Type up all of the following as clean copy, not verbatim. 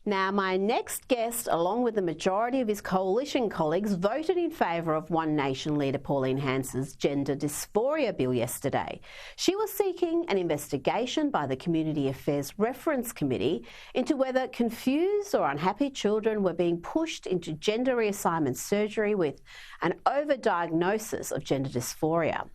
Now, my next guest, along with the majority of his coalition colleagues, voted in favour of One Nation leader Pauline Hanson's gender dysphoria bill yesterday. She was seeking an investigation by the Community Affairs Reference Committee into whether confused or unhappy children were being pushed into gender reassignment surgery with an overdiagnosis of gender dysphoria.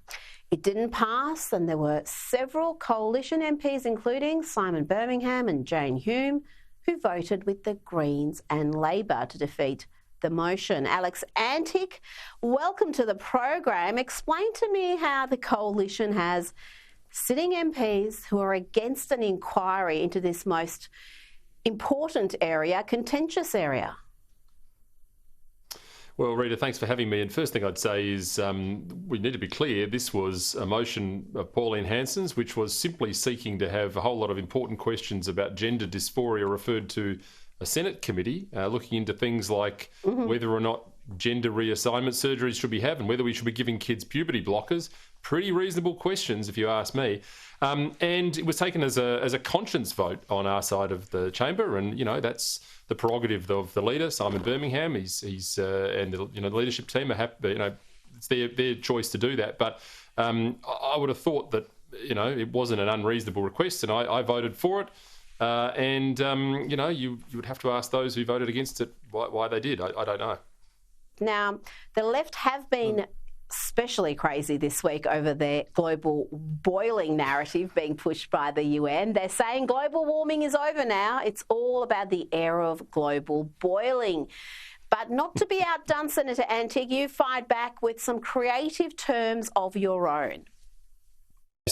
It didn't pass, and there were several coalition MPs, including Simon Birmingham and Jane Hume, who voted with the Greens and Labor to defeat the motion. Alex Antic, welcome to the program. Explain to me how the coalition has sitting MPs who are against an inquiry into this most important area, contentious area. Well, Rita, thanks for having me. And first thing I'd say is we need to be clear, this was a motion of Pauline Hanson's, which was simply seeking to have a whole lot of important questions about gender dysphoria referred to a Senate committee, looking into things like whether or not gender reassignment surgeries should be had and whether we should be giving kids puberty blockers. Pretty reasonable questions, if you ask me. And it was taken as a conscience vote on our side of the chamber, and that's the prerogative of the leader, Simon Birmingham. He's and the leadership team are happy. It's their choice to do that. But I would have thought that it wasn't an unreasonable request, and I voted for it. You would have to ask those who voted against it why they did. I don't know. Now, the left have been especially crazy this week over their global boiling narrative being pushed by the UN. They're saying global warming is over now. It's all about the era of global boiling. But not to be outdone, Senator Antic, you fired back with some creative terms of your own.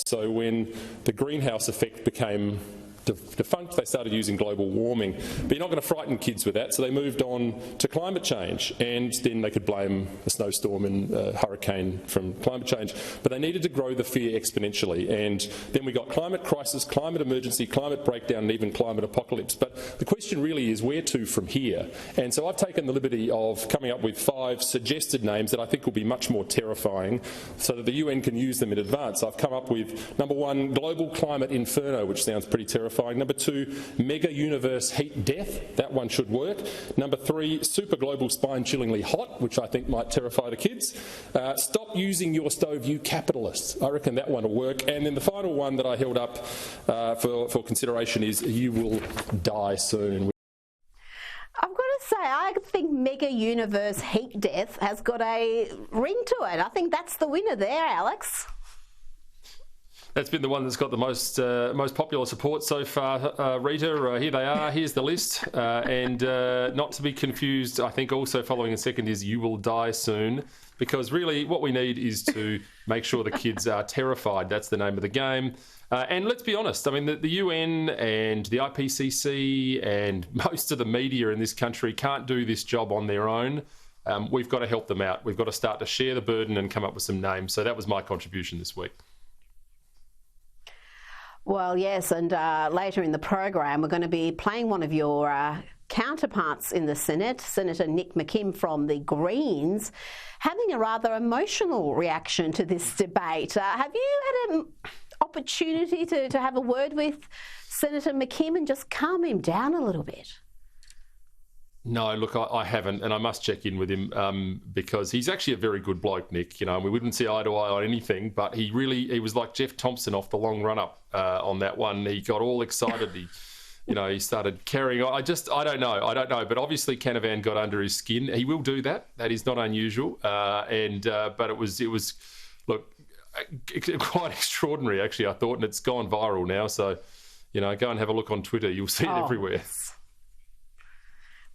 So when the greenhouse effect became defunct, they started using global warming. But you're not going to frighten kids with that, so they moved on to climate change, and then they could blame a snowstorm and a hurricane from climate change. But they needed to grow the fear exponentially, and then we got climate crisis, climate emergency, climate breakdown, and even climate apocalypse. But the question really is where to from here? And so I've taken the liberty of coming up with 5 suggested names that I think will be much more terrifying so that the UN can use them in advance. I've come up with, number 1, global climate inferno, which sounds pretty terrifying. Number 2, mega universe heat death. That one should work. Number 3, super global spine chillingly hot, which I think might terrify the kids. Stop using your stove, you capitalists. I reckon that one will work. And then the final one that I held up for consideration is you will die soon. I've got to say, I think mega universe heat death has got a ring to it. I think that's the winner there, Alex. That's been the one that's got the most popular support so far, Rita. Here they are. Here's the list. And not to be confused, I think also following a second is you will die soon, because really what we need is to make sure the kids are terrified. That's the name of the game. And let's be honest, I mean, the UN and the IPCC and most of the media in this country can't do this job on their own. We've got to help them out. We've got to start to share the burden and come up with some names. So that was my contribution this week. Well, yes, and later in the program, we're going to be playing one of your counterparts in the Senate, Senator Nick McKim from the Greens, having a rather emotional reaction to this debate. Have you had an opportunity to have a word with Senator McKim and just calm him down a little bit? No, look, I haven't, and I must check in with him because he's actually a very good bloke, Nick. We wouldn't see eye to eye on anything, but he was like Jeff Thompson off the long run-up on that one. He got all excited. He started carrying on. I don't know. But obviously Canavan got under his skin. He will do that. That is not unusual. But it was look, quite extraordinary, actually, I thought, and it's gone viral now. So, go and have a look on Twitter. You'll see it everywhere.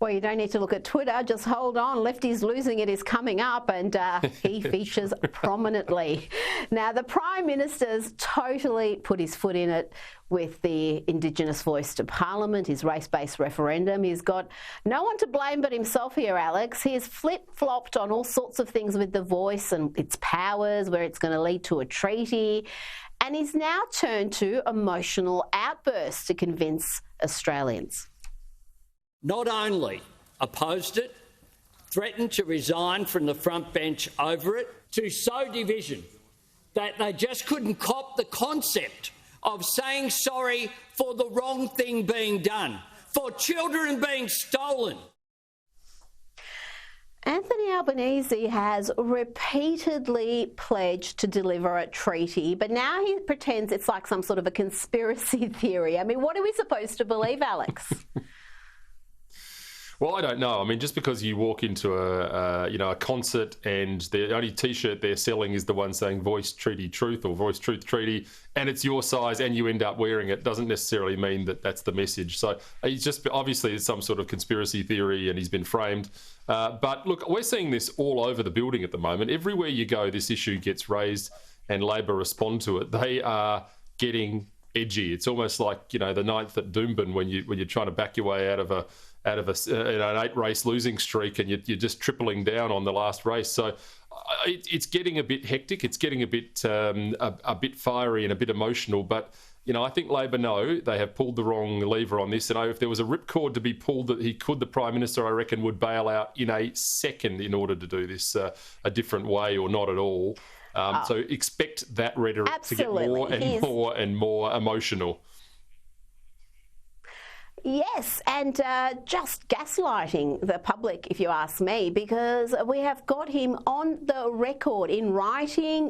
Well, you don't need to look at Twitter. Just hold on. Lefty's Losing It is coming up, and he features prominently. Now, the Prime Minister's totally put his foot in it with the Indigenous voice to Parliament, his race-based referendum. He's got no one to blame but himself here, Alex. He's flip-flopped on all sorts of things with the voice and its powers, where it's going to lead to a treaty. And he's now turned to emotional outbursts to convince Australians. Not only opposed it, threatened to resign from the front bench over it, to sow division that they just couldn't cop the concept of saying sorry for the wrong thing being done, for children being stolen. Anthony Albanese has repeatedly pledged to deliver a treaty, but now he pretends it's like some sort of a conspiracy theory. I mean, what are we supposed to believe, Alex? Well, I don't know. I mean, just because you walk into a concert and the only T-shirt they're selling is the one saying "Voice Treaty Truth" or "Voice Truth Treaty," and it's your size and you end up wearing it, doesn't necessarily mean that that's the message. So he's just obviously it's some sort of conspiracy theory, and he's been framed. But look, we're seeing this all over the building at the moment. Everywhere you go, this issue gets raised, and Labor respond to it. They are getting edgy. It's almost like the 9th at Doomben when you're trying to back your way out of an 8-race losing streak, and you're just tripling down on the last race. So it's getting a bit hectic. It's getting a bit fiery and a bit emotional. But I think Labor know they have pulled the wrong lever on this. And if there was a ripcord to be pulled that the Prime Minister, I reckon, would bail out in a second in order to do this a different way or not at all. So expect that rhetoric to get more and more and more emotional. Yes, and just gaslighting the public, if you ask me, because we have got him on the record in writing,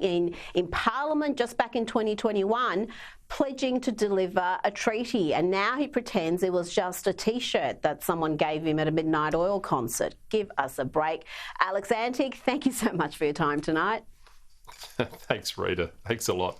in Parliament just back in 2021, pledging to deliver a treaty. And now he pretends it was just a T-shirt that someone gave him at a Midnight Oil concert. Give us a break. Alex Antic, thank you so much for your time tonight. Thanks, Rita. Thanks a lot.